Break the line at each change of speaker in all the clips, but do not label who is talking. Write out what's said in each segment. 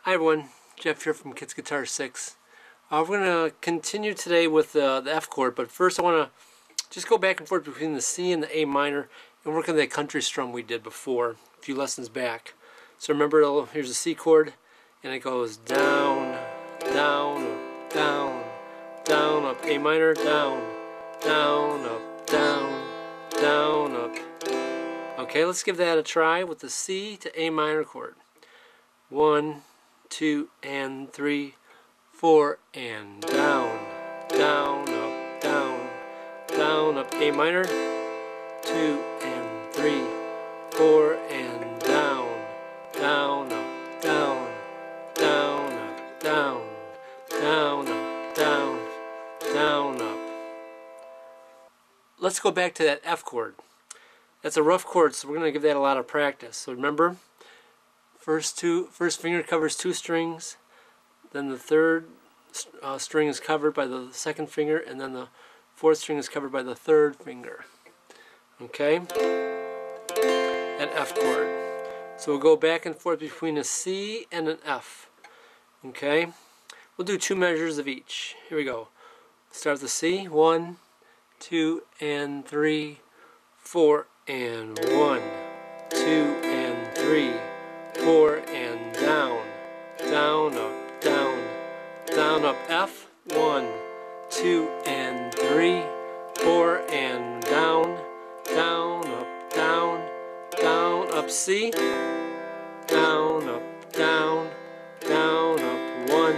Hi everyone, Jeff here from Kids Guitar 6. We're going to continue today with the F chord, but first I want to just go back and forth between the C and the A minor and work on that country strum we did before, a few lessons back. So remember, here's the C chord, and it goes down, down, up, down, down, up, A minor, down, down, up, down, down, up. Okay, let's give that a try with the C to A minor chord. 1, 2, and 3, 4, and down, down, up, down, down, up, A minor, 2 and 3, 4, and down, down, up, down, down, up, down, down, up, down, down, up. Let's go back to that F chord. That's a rough chord, so we're going to give that a lot of practice. So remember, first finger covers 2 strings, then the third string is covered by the second finger, and then the fourth string is covered by the third finger. Okay? An F chord. So we'll go back and forth between a C and an F. Okay? We'll do 2 measures of each. Here we go. Start with the C. 1, 2, and 3, 4, and 1, 2, and 3, 4, and down, down, up, down, down, up, F, 1, 2, and 3, 4, and down, down, up, down, down, up, C, down, up, down, down, up, 1,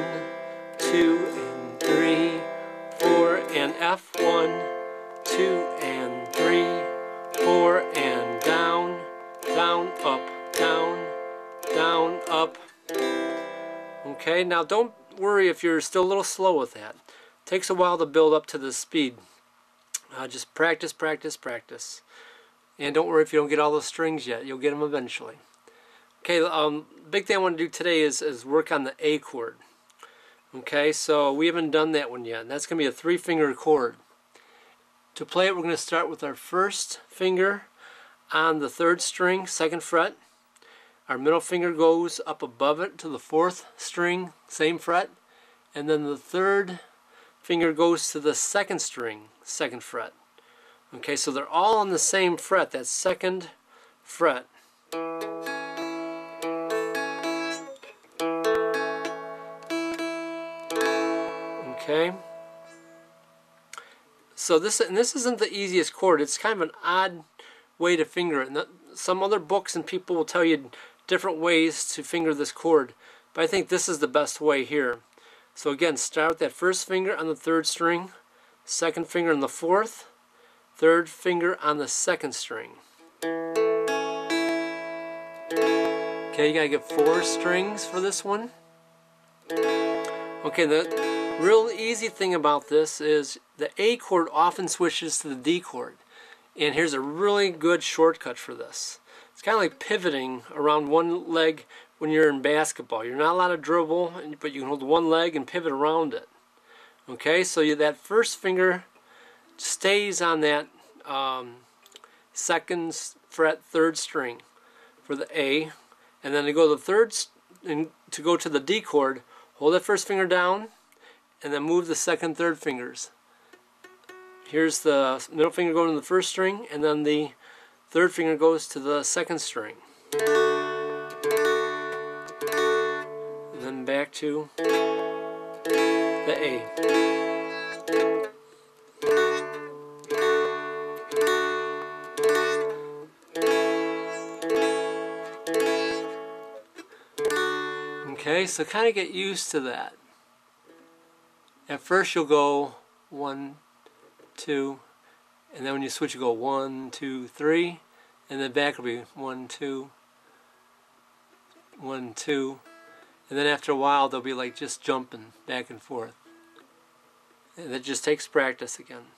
2, and 3, 4, and F, 1, 2, and 3, 4, and down, down, up, down, down, up. Okay, now don't worry if you're still a little slow with that. It takes a while to build up to the speed. Just practice, practice, practice. And don't worry if you don't get all those strings yet. You'll get them eventually. Okay, big thing I want to do today is work on the A chord. Okay, so we haven't done that one yet. And that's going to be a 3-finger chord. To play it, we're going to start with our first finger on the 3rd string, 2nd fret. Our middle finger goes up above it to the 4th string, same fret. And then the 3rd finger goes to the 2nd string, 2nd fret. Okay, so they're all on the same fret, that 2nd fret. Okay. So this isn't the easiest chord. It's kind of an odd way to finger it. And some other books and people will tell you different ways to finger this chord, but I think this is the best way here. So again, start with that first finger on the 3rd string, 2nd finger on the 4th, 3rd finger on the 2nd string. Okay, you gotta get 4 strings for this one. Okay, the real easy thing about this is the A chord often switches to the D chord. And here's a really good shortcut for this. It's kind of like pivoting around one leg when you're in basketball. You're not allowed to dribble, but you can hold one leg and pivot around it. Okay, so that first finger stays on that 2nd fret 3rd string for the A, and then to go to the 3rd and to go to the D chord, hold that first finger down, and then move the 2nd, 3rd fingers. Here's the middle finger going to the 1st string, and then the 3rd finger goes to the 2nd string. And then back to the A. Okay, so kind of get used to that. At first you'll go 1, 2, and then when you switch you go 1, 2, 3, and then back will be 1, 2, 1, 2, and then after a while they'll be like just jumping back and forth. And it just takes practice again.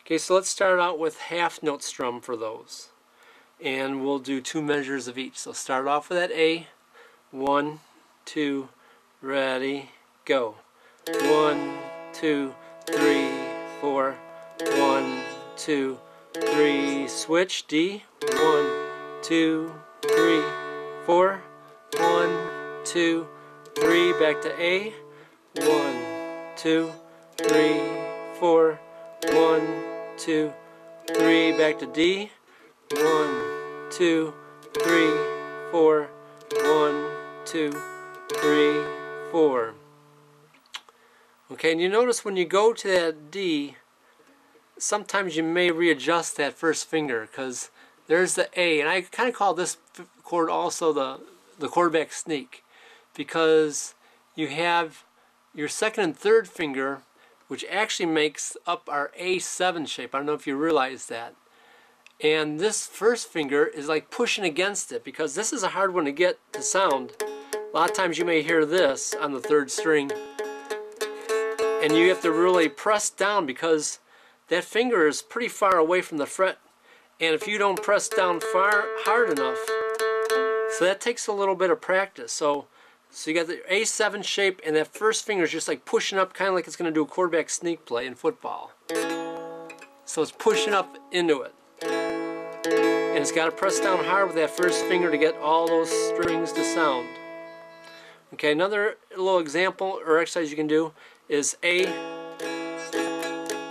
Okay, so let's start out with half note strum for those. And we'll do 2 measures of each. So start off with that A. 1, 2, ready, go. 1, 2, 3, 4. 1, 2, 3, switch, D. 1, 2, 3, 4. 1, 2, 3, back to A, 1, 2, 3, 4, 1, 2, 3, back to D, 1, 2, 3, 4, 1, 2, 3, 4. Okay, and you notice when you go to that D, sometimes you may readjust that first finger because there's the A, and I kind of call this chord also the quarterback sneak, because you have your second and third finger, which actually makes up our A7 shape. I don't know if you realize that. And this first finger is like pushing against it, because this is a hard one to get to sound. A lot of times you may hear this on the third string, and you have to really press down because that finger is pretty far away from the fret, and if you don't press down hard enough, so that takes a little bit of practice. So you got the A7 shape, and that first finger is just like pushing up, kind of like it's going to do a quarterback sneak play in football. So it's pushing up into it, and it's got to press down hard with that first finger to get all those strings to sound. Okay, another little example or exercise you can do is A,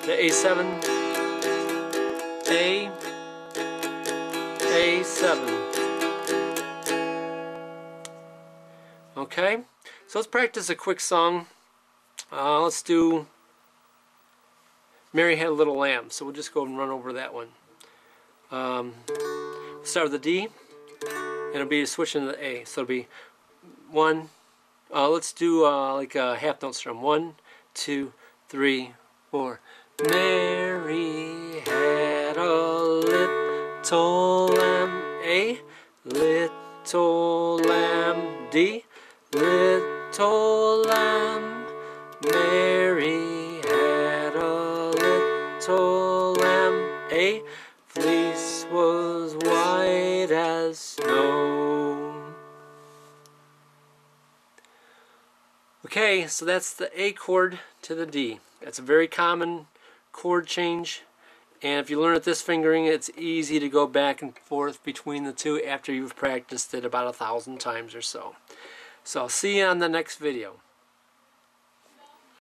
the A7, A, A7. Okay, so let's practice a quick song. Let's do Mary Had a Little Lamb. So we'll just go and run over that one. Start with the D, and it'll be switching to the A. So it'll be 1. Let's do like a half note strum. 1, 2, 3, 4. Mary had a little lamb, A, little lamb, D, little lamb. Mary had a little lamb, A, fleece was white as snow. Okay, so that's the A chord to the D. That's a very common chord change, and if you learn it this fingering, it's easy to go back and forth between the two after you've practiced it about 1,000 times or so. So I'll see you on the next video.